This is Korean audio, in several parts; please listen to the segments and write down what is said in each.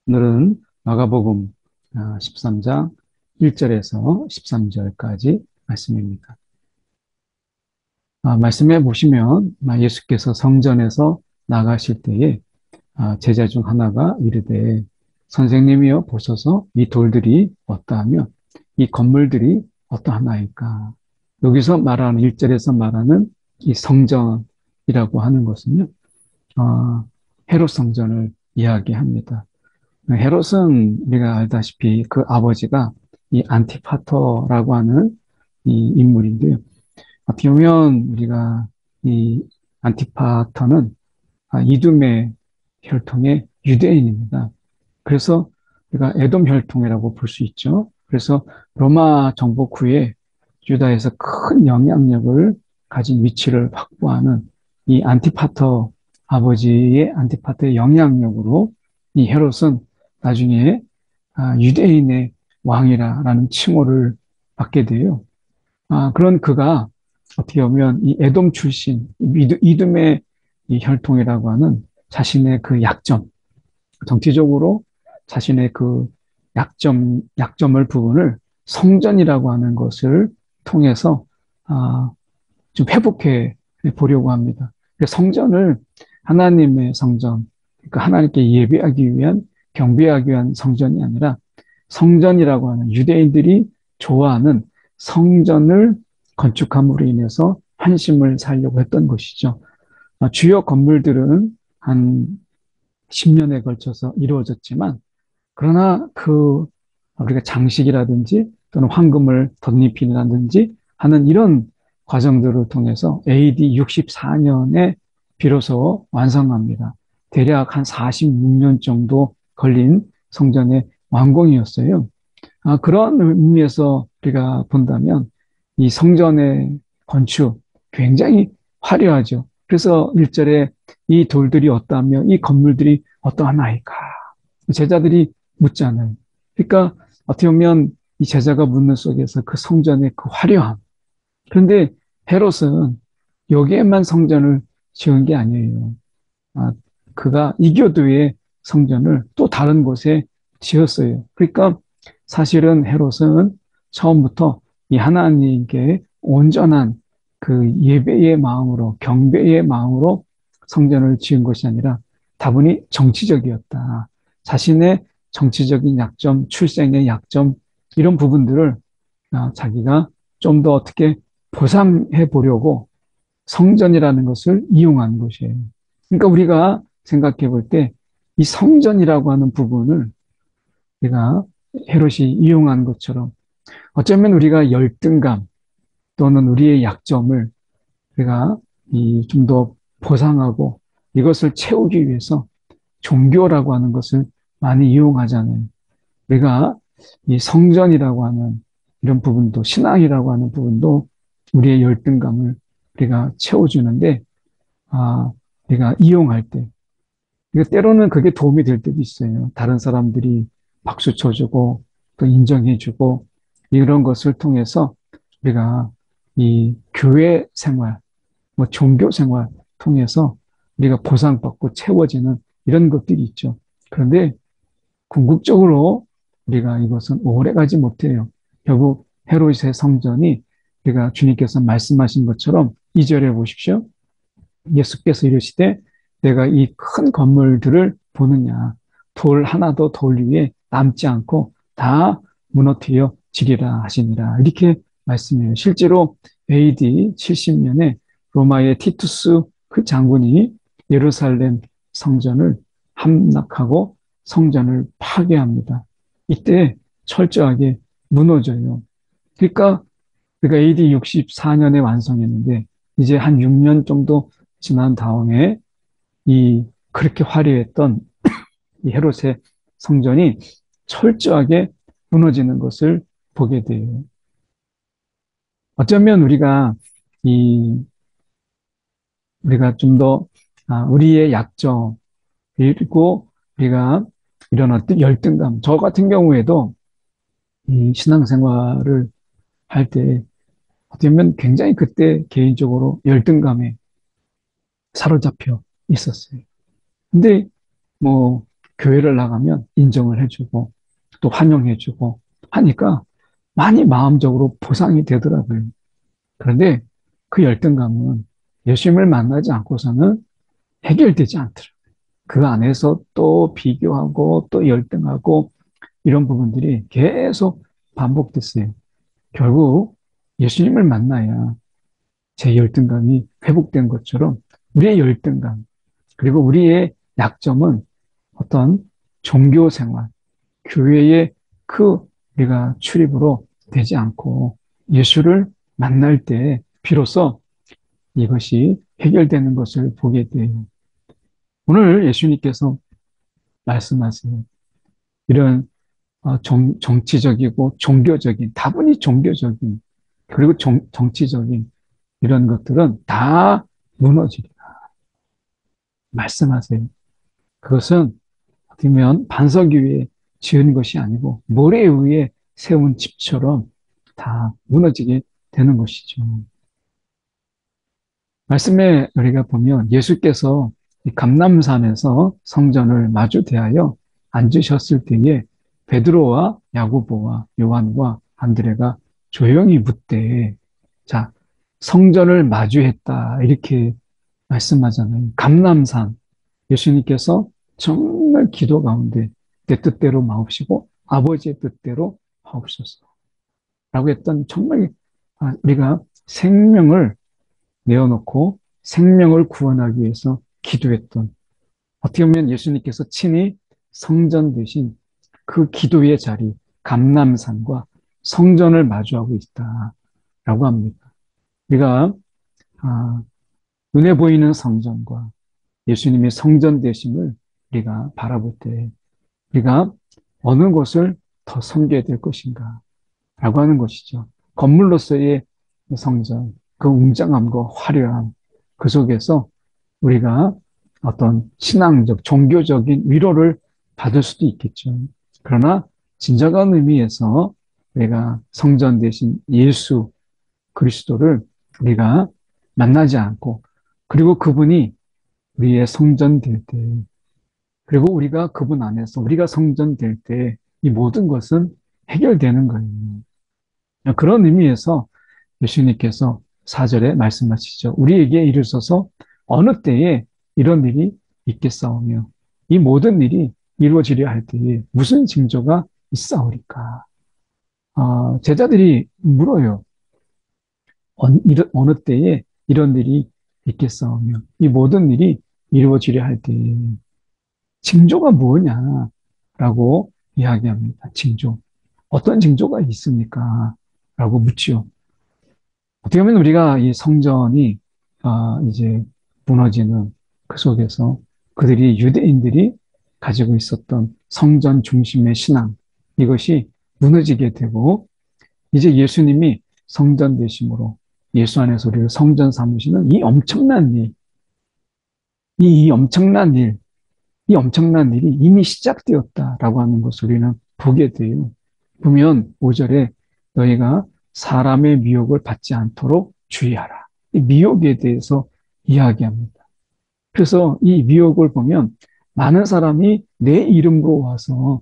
오늘은 마가복음 13장 1절에서 13절까지 말씀입니다. 말씀해 보시면 예수께서 성전에서 나가실 때에 제자 중 하나가 이르되 선생님이여 보소서 이 돌들이 어떠하며 이 건물들이 어떠하나이까. 여기서 말하는 1절에서 말하는 이 성전이라고 하는 것은요. 헤롯 성전을 이야기합니다. 헤롯은 우리가 알다시피 그 아버지가 이 안티파터라고 하는 이 인물인데요. 어떻게 보면 우리가 이 안티파터는 이두메 혈통의 유대인입니다. 그래서 우리가 에돔 혈통이라고 볼 수 있죠. 그래서 로마 정복 후에 유다에서 큰 영향력을 가진 위치를 확보하는 이 안티파터 아버지의 안티파터의 영향력으로 이 헤롯은 나중에 유대인의 왕이라는 칭호를 받게 돼요. 그런 그가 어떻게 보면 이 에돔 출신, 이둠의 이 혈통이라고 하는 자신의 그 약점, 정치적으로 자신의 그 약점을 부분을 성전이라고 하는 것을 통해서 좀 회복해 보려고 합니다. 성전을 하나님의 성전, 그러니까 하나님께 예배하기 위한, 경배하기 위한 성전이 아니라 성전이라고 하는 유대인들이 좋아하는 성전을 건축함으로 인해서 한심을 살려고 했던 것이죠. 주요 건물들은 한 10년에 걸쳐서 이루어졌지만, 그러나 그 우리가 장식이라든지 또는 황금을 덧입히라든지 하는 이런 과정들을 통해서 AD 64년에 비로소 완성합니다. 대략 한 46년 정도 걸린 성전의 완공이었어요. 그런 의미에서 우리가 본다면 이 성전의 건축 굉장히 화려하죠. 그래서 1절에 이 돌들이 어떠하며 이 건물들이 어떠하나이까 제자들이 묻잖아요. 그러니까 어떻게 보면 이 제자가 묻는 속에서 그 성전의 그 화려함. 그런데 헤롯은 여기에만 성전을 지은 게 아니에요. 아, 그가 이교도의 성전을 또 다른 곳에 지었어요. 그러니까 사실은 헤롯은 처음부터 이 하나님께 온전한 그 예배의 마음으로, 경배의 마음으로 성전을 지은 것이 아니라 다분히 정치적이었다. 자신의 정치적인 약점, 출생의 약점, 이런 부분들을 자기가 좀 더 어떻게 보상해 보려고 성전이라는 것을 이용한 것이에요. 그러니까 우리가 생각해 볼 때 이 성전이라고 하는 부분을 우리가 헤롯이 이용한 것처럼 어쩌면 우리가 열등감 또는 우리의 약점을 우리가 이 좀 더 보상하고 이것을 채우기 위해서 종교라고 하는 것을 많이 이용하잖아요. 우리가 이 성전이라고 하는 이런 부분도 신앙이라고 하는 부분도 우리의 열등감을 우리가 채워주는데 우리가 이용할 때 이거 때로는 그게 도움이 될 때도 있어요. 다른 사람들이 박수 쳐주고 또 인정해주고 이런 것을 통해서 우리가 이 교회 생활, 뭐 종교 생활 통해서 우리가 보상받고 채워지는 이런 것들이 있죠. 그런데 궁극적으로 우리가 이것은 오래가지 못해요. 결국 헤롯의 성전이 우리가 주님께서 말씀하신 것처럼 2절에 보십시오. 예수께서 이르시되 내가 이 큰 건물들을 보느냐 돌 하나도 돌 위에 남지 않고 다 무너뜨려 지리라 하시니라 이렇게 말씀해요. 실제로 AD 70년에 로마의 티투스 그 장군이 예루살렘 성전을 함락하고 성전을 파괴합니다. 이때 철저하게 무너져요. 그러니까 우리가 AD 64년에 완성했는데 이제 한 6년 정도 지난 다음에 이 그렇게 화려했던 이 헤롯의 성전이 철저하게 무너지는 것을 보게 돼요. 어쩌면 이 우리가 좀 더 우리의 약점 그리고 우리가 이런 어떤 열등감 저 같은 경우에도 이 신앙생활을 할 때 어떻게 보면 굉장히 그때 개인적으로 열등감에 사로잡혀 있었어요. 근데 뭐 교회를 나가면 인정을 해주고 또 환영해주고 하니까 많이 마음적으로 보상이 되더라고요. 그런데 그 열등감은 예수님을 만나지 않고서는 해결되지 않더라고요. 그 안에서 또 비교하고 또 열등하고 이런 부분들이 계속 반복됐어요. 결국 예수님을 만나야 제 열등감이 회복된 것처럼 우리의 열등감, 그리고 우리의 약점은 어떤 종교 생활, 교회의 그 우리가 출입으로 되지 않고 예수를 만날 때 비로소 이것이 해결되는 것을 보게 돼요. 오늘 예수님께서 말씀하세요. 이런 정치적이고 종교적인, 다분히 종교적인, 그리고 정치적인 이런 것들은 다 무너지리라 말씀하세요. 그것은 어떻게 보면 반석 위에 지은 것이 아니고 모래 위에 세운 집처럼 다 무너지게 되는 것이죠. 말씀에 우리가 보면 예수께서 감람산에서 성전을 마주 대하여 앉으셨을 때에 베드로와 야고보와 요한과 안드레가 조용히 묻되, 자, 성전을 마주했다 이렇게 말씀하잖아요. 감람산, 예수님께서 정말 기도 가운데 내 뜻대로 마옵시고 아버지의 뜻대로 하옵소서 라고 했던, 정말 우리가 생명을 내어놓고 생명을 구원하기 위해서 기도했던, 어떻게 보면 예수님께서 친히 성전 되신 그 기도의 자리, 감람산과 성전을 마주하고 있다라고 합니다. 우리가 아, 눈에 보이는 성전과 예수님의 성전 되심을 우리가 바라볼 때 우리가 어느 곳을 더 섬겨야 될 것인가 라고 하는 것이죠. 건물로서의 성전, 그 웅장함과 화려함, 그 속에서 우리가 어떤 신앙적, 종교적인 위로를 받을 수도 있겠죠. 그러나 진정한 의미에서 우리가 성전 대신 예수 그리스도를 우리가 만나지 않고, 그리고 그분이 우리의 성전 될 때, 그리고 우리가 그분 안에서 우리가 성전 될 때 이 모든 것은 해결되는 거예요. 그런 의미에서 예수님께서 4절에 말씀하시죠. 우리에게 이르소서 어느 때에 이런 일이 있겠사오며 이 모든 일이 이루어지려 할 때에 무슨 징조가 있사오리까? 제자들이 물어요. 어느 때에 이런 일이 있겠사오며 이 모든 일이 이루어지려 할 때에 징조가 뭐냐라고 이야기합니다. 징조. 어떤 징조가 있습니까? 라고 묻지요. 어떻게 보면 우리가 이 성전이 이제 무너지는 그 속에서 그들이 유대인들이 가지고 있었던 성전 중심의 신앙, 이것이 무너지게 되고 이제 예수님이 성전 되심으로 예수 안에서 우리를 성전 삼으시는 이 엄청난 일, 이 엄청난 일, 이 엄청난 일이 이미 시작되었다라고 하는 것을 우리는 보게 돼요. 보면 5절에 너희가 사람의 미혹을 받지 않도록 주의하라. 이 미혹에 대해서 이야기합니다. 그래서 이 미혹을 보면 많은 사람이 내 이름으로 와서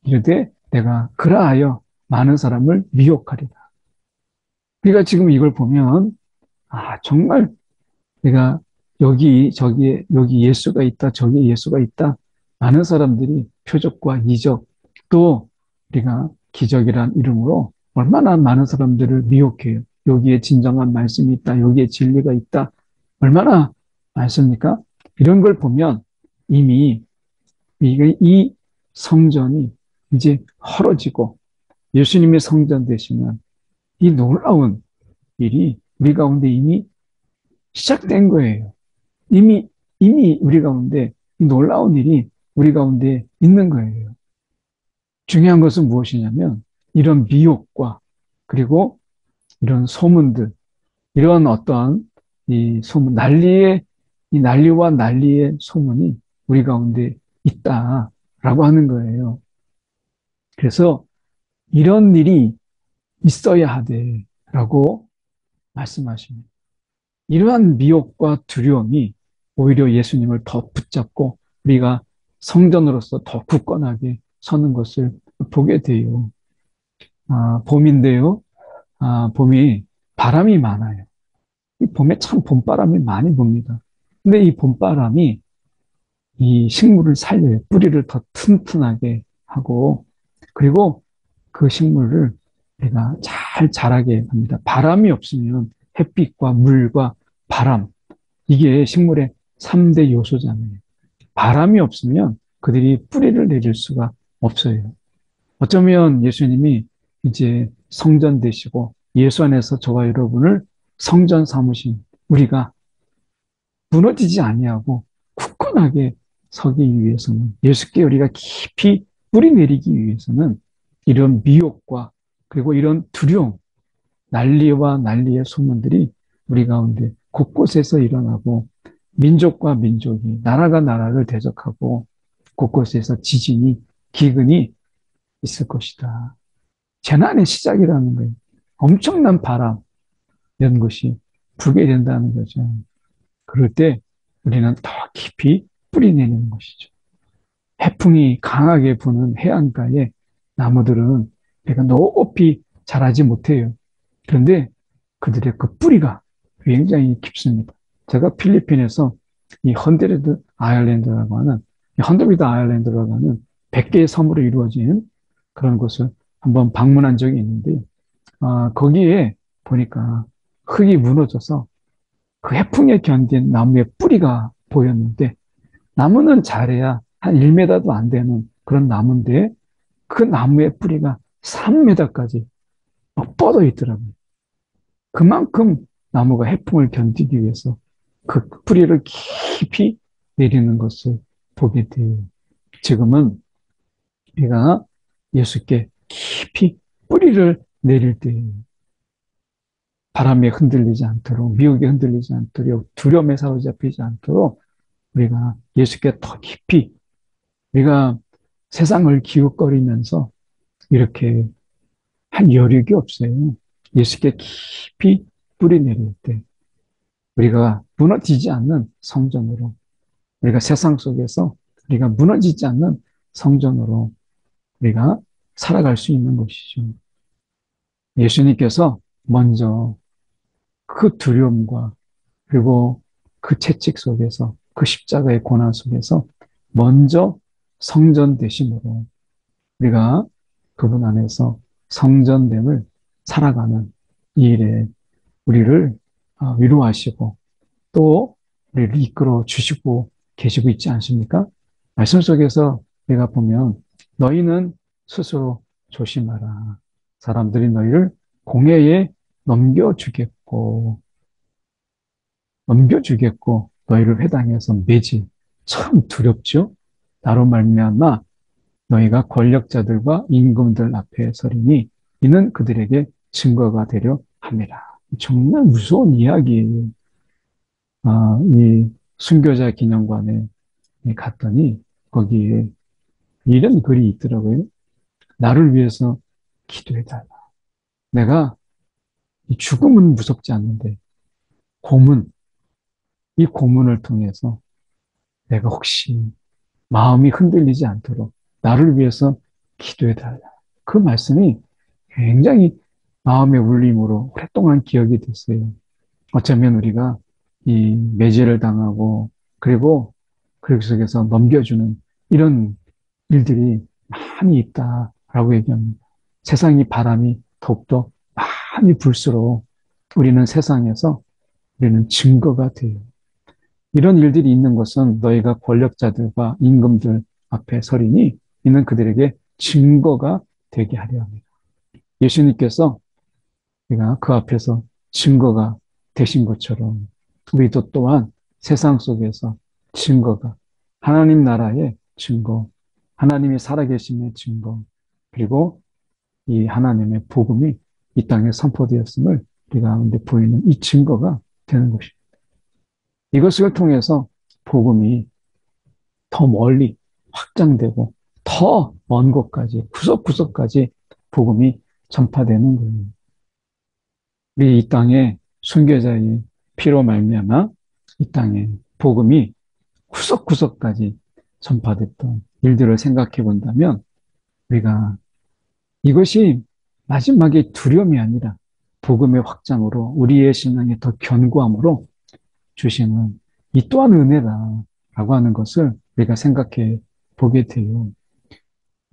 이르되 내가 그라하여 많은 사람을 미혹하리라. 우리가 지금 이걸 보면 정말 내가 저기에 여기 예수가 있다, 저기에 예수가 있다. 많은 사람들이 표적과 이적, 또 우리가 기적이란 이름으로 얼마나 많은 사람들을 미혹해요. 여기에 진정한 말씀이 있다, 여기에 진리가 있다. 얼마나 많습니까? 이런 걸 보면 이미 이 성전이 이제 헐어지고 예수님의 성전 되시면 이 놀라운 일이 우리 가운데 이미 시작된 거예요. 이미, 이미 우리 가운데 이 놀라운 일이 우리 가운데 있는 거예요. 중요한 것은 무엇이냐면 이런 미혹과 그리고 이런 소문들, 이런 어떠한 이 소문, 이 난리와 난리의 소문이 우리 가운데 있다라고 하는 거예요. 그래서 이런 일이 있어야 하되라고 말씀하십니다. 이러한 미혹과 두려움이 오히려 예수님을 더 붙잡고 우리가 성전으로서 더 굳건하게 서는 것을 보게 돼요. 봄인데요. 봄이 바람이 많아요. 이 봄에 참 봄바람이 많이 붑니다. 근데 이 봄바람이 이 식물을 살려요. 뿌리를 더 튼튼하게 하고, 그리고 그 식물을 내가 잘 자라게 합니다. 바람이 없으면 햇빛과 물과 바람, 이게 식물의 3대 요소잖아요. 바람이 없으면 그들이 뿌리를 내릴 수가 없어요. 어쩌면 예수님이 이제 성전 되시고 예수 안에서 저와 여러분을 성전 삼으신 우리가 무너지지 아니하고 굳건하게 서기 위해서는 예수께 우리가 깊이 뿌리 내리기 위해서는 이런 미혹과 그리고 이런 두려움, 난리와 난리의 소문들이 우리 가운데 곳곳에서 일어나고 민족과 민족이 나라가 나라를 대적하고 곳곳에서 지진이 기근이 있을 것이다. 재난의 시작이라는 거예요. 엄청난 바람 이런 것이 불게 된다는 거죠. 그럴 때 우리는 더 깊이 뿌리내는 것이죠. 해풍이 강하게 부는 해안가에 나무들은 배가 높이 자라지 못해요. 그런데 그들의 그 뿌리가 굉장히 깊습니다. 제가 필리핀에서 이 헌데르드 아일랜드라고 하는, 이 헌데르드 아일랜드라고 하는 100개의 섬으로 이루어진 그런 곳을 한번 방문한 적이 있는데, 거기에 보니까 흙이 무너져서 그 해풍에 견딘 나무의 뿌리가 보였는데, 나무는 잘해야 한 1m도 안 되는 그런 나무인데, 그 나무의 뿌리가 3m까지 막 뻗어 있더라고요. 그만큼 나무가 해풍을 견디기 위해서 그 뿌리를 깊이 내리는 것을 보게 돼요. 지금은 우리가 예수께 깊이 뿌리를 내릴 때 바람에 흔들리지 않도록, 미혹에 흔들리지 않도록, 두려움에 사로잡히지 않도록 우리가 예수께 더 깊이, 우리가 세상을 기웃거리면서 이렇게 한 여력이 없어요. 예수께 깊이 뿌리 내릴 때 우리가 무너지지 않는 성전으로, 우리가 세상 속에서 우리가 무너지지 않는 성전으로 우리가 살아갈 수 있는 것이죠. 예수님께서 먼저 그 두려움과 그리고 그 채찍 속에서 그 십자가의 고난 속에서 먼저 성전 되심으로 우리가 그분 안에서 성전됨을 살아가는 이 일에 우리를 위로하시고 또 우리를 이끌어 주시고 계시고 있지 않습니까? 말씀 속에서 우리가 보면 너희는 스스로 조심하라. 사람들이 너희를 공회에 넘겨주겠고 넘겨주겠고 너희를 회당에서 매질. 참 두렵죠? 나로 말미암아 너희가 권력자들과 임금들 앞에 서리니 이는 그들에게 증거가 되려 합니다. 정말 무서운 이야기예요. 이 순교자 기념관에 갔더니 거기에 이런 글이 있더라고요. 나를 위해서 기도해달라. 내가 이 죽음은 무섭지 않는데 고문, 이 고문을 통해서 내가 혹시 마음이 흔들리지 않도록 나를 위해서 기도해달라. 그 말씀이 굉장히 마음의 울림으로 오랫동안 기억이 됐어요. 어쩌면 우리가 이 매제를 당하고 그리고 그 속에서 넘겨주는 이런 일들이 많이 있다라고 얘기합니다. 세상이 바람이 더욱더 많이 불수록 우리는 세상에서 우리는 증거가 돼요. 이런 일들이 있는 것은 너희가 권력자들과 임금들 앞에 서리니 이는 그들에게 증거가 되게 하려 합니다. 예수님께서 우리가 그 앞에서 증거가 되신 것처럼 우리도 또한 세상 속에서 증거가 하나님 나라의 증거, 하나님이 살아계심의 증거, 그리고 이 하나님의 복음이 이 땅에 선포되었음을 우리 가운데 보이는 이 증거가 되는 것입니다. 이것을 통해서 복음이 더 멀리 확장되고 더 먼 곳까지 구석구석까지 복음이 전파되는 거예요. 우리 이 땅에 순교자의 피로 말미암아 이 땅에 복음이 구석구석까지 전파됐던 일들을 생각해 본다면 우리가 이것이 마지막에 두려움이 아니라 복음의 확장으로 우리의 신앙에 더 견고함으로 주시는 이 또한 은혜다라고 하는 것을 우리가 생각해 보게 돼요.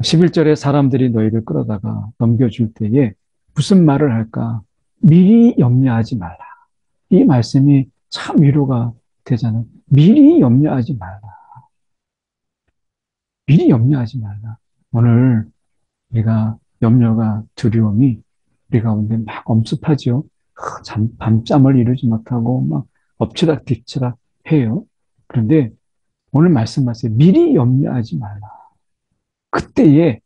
11절에 사람들이 너희를 끌어다가 넘겨줄 때에 무슨 말을 할까? 미리 염려하지 말라. 이 말씀이 참 위로가 되잖아요. 미리 염려하지 말라. 미리 염려하지 말라. 오늘 우리가 염려가 두려움이 우리 가운데 막 엄습하죠. 밤잠을 이루지 못하고 막 엎치락 뒤치락 해요. 그런데 오늘 말씀하세요. 미리 염려하지 말라. 그때에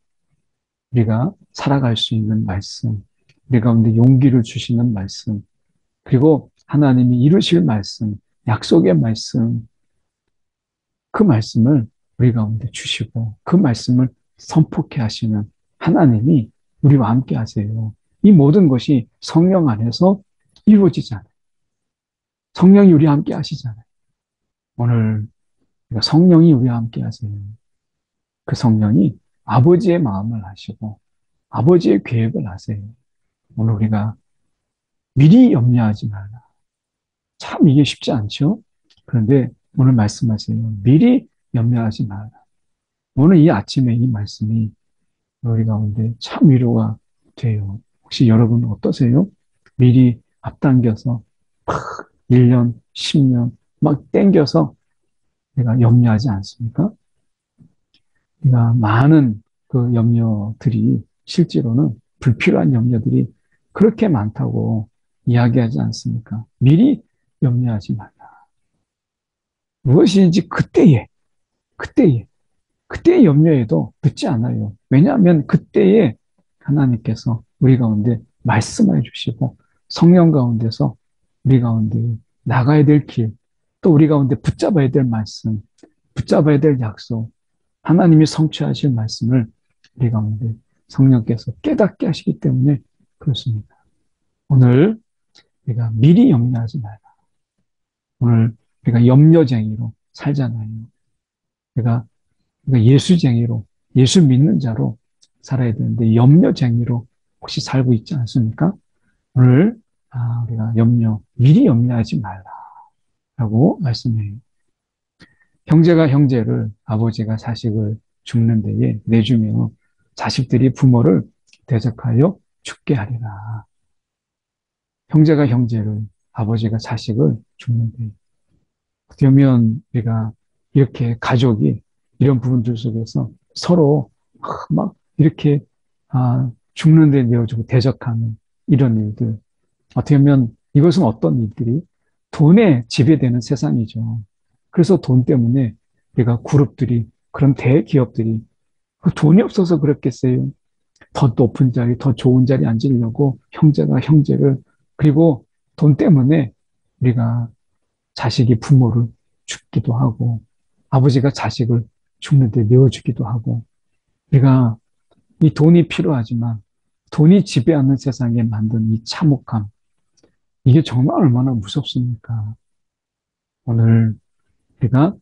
우리가 살아갈 수 있는 말씀, 우리 가운데 용기를 주시는 말씀, 그리고 하나님이 이루실 말씀, 약속의 말씀, 그 말씀을 우리 가운데 주시고 그 말씀을 선포케 하시는 하나님이 우리와 함께 하세요. 이 모든 것이 성령 안에서 이루어지잖아요. 성령이 우리와 함께 하시잖아요. 오늘 성령이 우리와 함께 하세요. 그 성령이 아버지의 마음을 하시고 아버지의 계획을 하세요. 오늘 우리가 미리 염려하지 말라. 참 이게 쉽지 않죠? 그런데 오늘 말씀하세요. 미리 염려하지 말라. 오늘 이 아침에 이 말씀이 우리 가운데 참 위로가 돼요. 혹시 여러분 어떠세요? 미리 앞당겨서 막 1년, 10년 막 땡겨서 내가 염려하지 않습니까? 우리가 많은 그 염려들이 실제로는 불필요한 염려들이 그렇게 많다고 이야기하지 않습니까? 미리 염려하지 말라. 무엇인지 그때에, 그때의 염려에도 늦지 않아요. 왜냐하면 그때에 하나님께서 우리 가운데 말씀해 주시고 성령 가운데서 우리 가운데 나가야 될 길, 또 우리 가운데 붙잡아야 될 말씀, 붙잡아야 될 약속, 하나님이 성취하실 말씀을 우리 가운데 성령께서 깨닫게 하시기 때문에 그렇습니다. 오늘 우리가 미리 염려하지 말라. 오늘 우리가 염려쟁이로 살잖아요. 우리가 예수쟁이로, 예수 믿는 자로 살아야 되는데 염려쟁이로 혹시 살고 있지 않습니까? 오늘 우리가 미리 염려하지 말라라고 말씀해요. 형제가 형제를, 아버지가 자식을 죽는 데에 내주며 자식들이 부모를 대적하여 죽게 하리라. 형제가 형제를, 아버지가 자식을 죽는 데에. 어떻게 보면 우리가 이렇게 가족이 이런 부분들 속에서 서로 막 이렇게 죽는 데 내어주고 대적하는 이런 일들. 어떻게 보면 이것은 어떤 일들이 돈에 지배되는 세상이죠. 그래서 돈 때문에 우리가 그룹들이 그런 대기업들이 돈이 없어서 그랬겠어요. 더 높은 자리, 더 좋은 자리 앉으려고 형제가 형제를 그리고 돈 때문에 우리가 자식이 부모를 죽기도 하고 아버지가 자식을 죽는데 내어주기도 하고 우리가 이 돈이 필요하지만 돈이 지배하는 세상에 만든 이 참혹함 이게 정말 얼마나 무섭습니까? 오늘 우리가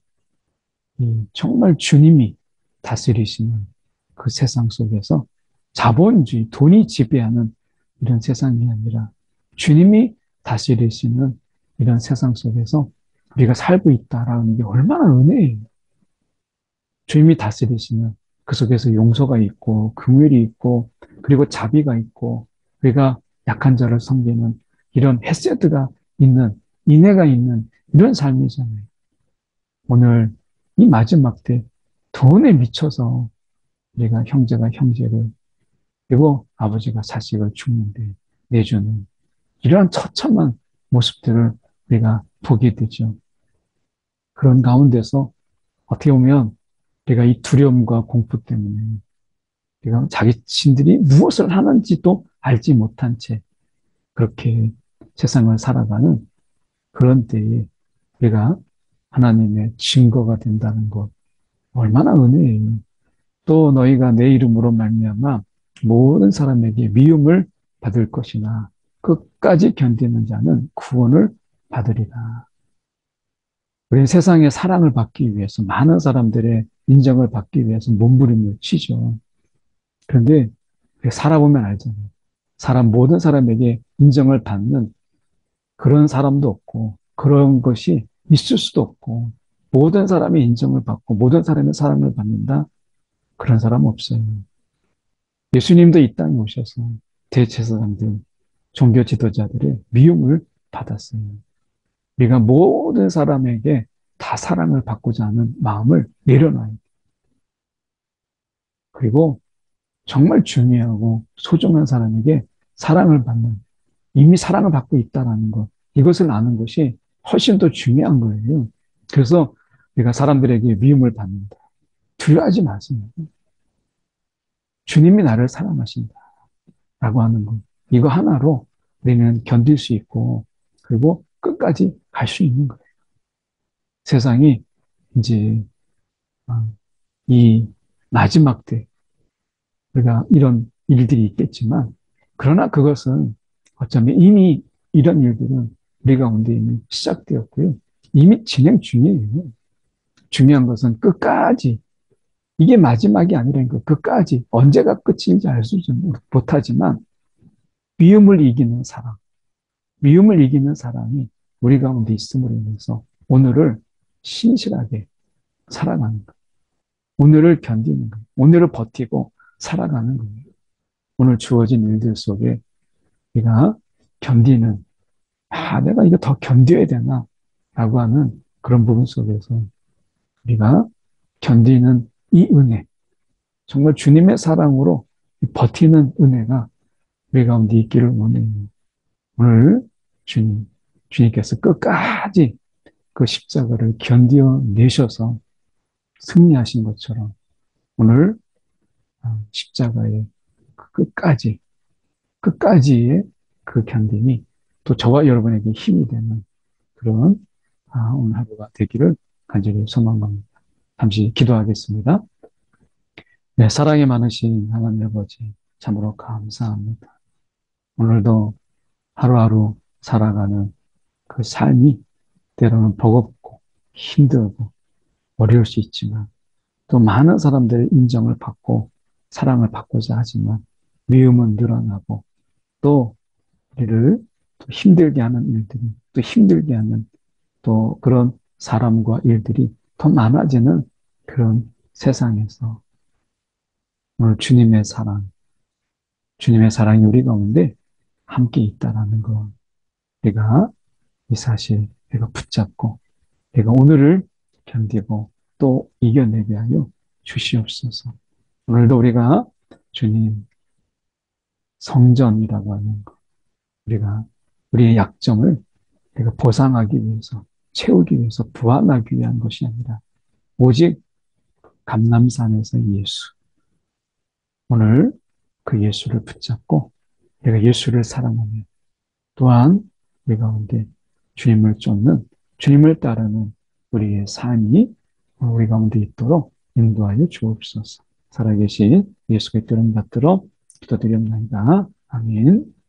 정말 주님이 다스리시는 그 세상 속에서 자본주의, 돈이 지배하는 이런 세상이 아니라 주님이 다스리시는 이런 세상 속에서 우리가 살고 있다라는 게 얼마나 은혜예요. 주님이 다스리시는 그 속에서 용서가 있고 긍휼이 있고 그리고 자비가 있고 우리가 약한 자를 섬기는 이런 헤세드가 있는 인애가 있는 이런 삶이잖아요. 오늘 이 마지막 때 돈에 미쳐서 우리가 형제가 형제를 그리고 아버지가 자식을 죽는데 내주는 이러한 처참한 모습들을 우리가 보게 되죠. 그런 가운데서 어떻게 보면 우리가 이 두려움과 공포 때문에 우리가 자기 신들이 무엇을 하는지도 알지 못한 채 그렇게 세상을 살아가는 그런 때에 우리가 하나님의 증거가 된다는 것 얼마나 은혜예요. 또 너희가 내 이름으로 말미암아 모든 사람에게 미움을 받을 것이나 끝까지 견디는 자는 구원을 받으리라. 우리 세상의 사랑을 받기 위해서 많은 사람들의 인정을 받기 위해서 몸부림을 치죠. 그런데 살아보면 알잖아요. 모든 사람에게 인정을 받는 그런 사람도 없고, 그런 것이 있을 수도 없고, 모든 사람이 인정을 받고, 모든 사람의 사랑을 받는다? 그런 사람 없어요. 예수님도 이 땅에 오셔서 대제사장들, 종교 지도자들의 미움을 받았어요. 우리가 모든 사람에게 다 사랑을 받고자 하는 마음을 내려놔야 돼요. 그리고 정말 중요하고 소중한 사람에게 사랑을 받는, 이미 사랑을 받고 있다는 것, 이것을 아는 것이 훨씬 더 중요한 거예요. 그래서 우리가 사람들에게 미움을 받는다. 두려워하지 마세요. 주님이 나를 사랑하신다. 라고 하는 것. 이거 하나로 우리는 견딜 수 있고, 그리고 끝까지 갈 수 있는 거예요. 세상이 이제 어, 이 마지막 때 우리가 이런 일들이 있겠지만, 그러나 그것은 어쩌면 이미 이런 일들은 우리 가운데 이미 시작되었고요. 이미 진행 중이에요. 중요한 것은 끝까지, 이게 마지막이 아니라는 거, 끝까지 언제가 끝인지 알 수 못하지만 미움을 이기는 사랑, 미움을 이기는 사랑이 우리 가운데 있음으로 인해서 오늘을 신실하게 살아가는 것, 오늘을 견디는 것, 오늘을 버티고 살아가는 거예요. 오늘 주어진 일들 속에 우리가 견디는, 내가 이거 더 견뎌야 되나? 라고 하는 그런 부분 속에서 우리가 견디는 이 은혜, 정말 주님의 사랑으로 버티는 은혜가 우리 가운데 있기를 원해요. 오늘 주님께서 끝까지 그 십자가를 견뎌내셔서 승리하신 것처럼 오늘 십자가의 끝까지, 끝까지의 그 견딤이 또 저와 여러분에게 힘이 되는 그런 오늘 하루가 되기를 간절히 소망합니다. 잠시 기도하겠습니다. 네, 사랑이 많으신 하나님 아버지, 참으로 감사합니다. 오늘도 하루하루 살아가는 그 삶이 때로는 버겁고 힘들고 어려울 수 있지만 또 많은 사람들의 인정을 받고 사랑을 받고자 하지만 미움은 늘어나고 또 우리를 또 힘들게 하는 일들이 또 힘들게 하는 또 그런 사람과 일들이 더 많아지는 그런 세상에서 오늘 주님의 사랑이 우리 가운데 함께 있다라는 거, 우리가 이 사실 우리가 붙잡고 우리가 오늘을 견디고 또 이겨내게 하여 주시옵소서. 오늘도 우리가 주님 성전이라고 하는 것, 우리가 우리의 약점을 우리가 보상하기 위해서 채우기 위해서 부활하기 위한 것이 아니라 오직 감람산에서 예수, 오늘 그 예수를 붙잡고 내가 예수를 사랑하며 또한 우리 가운데 주님을 쫓는, 주님을 따르는 우리의 삶이 우리 가운데 있도록 인도하여 주옵소서. 살아계신 예수 그리스도 이름 받들어 기도드립니다. 아멘.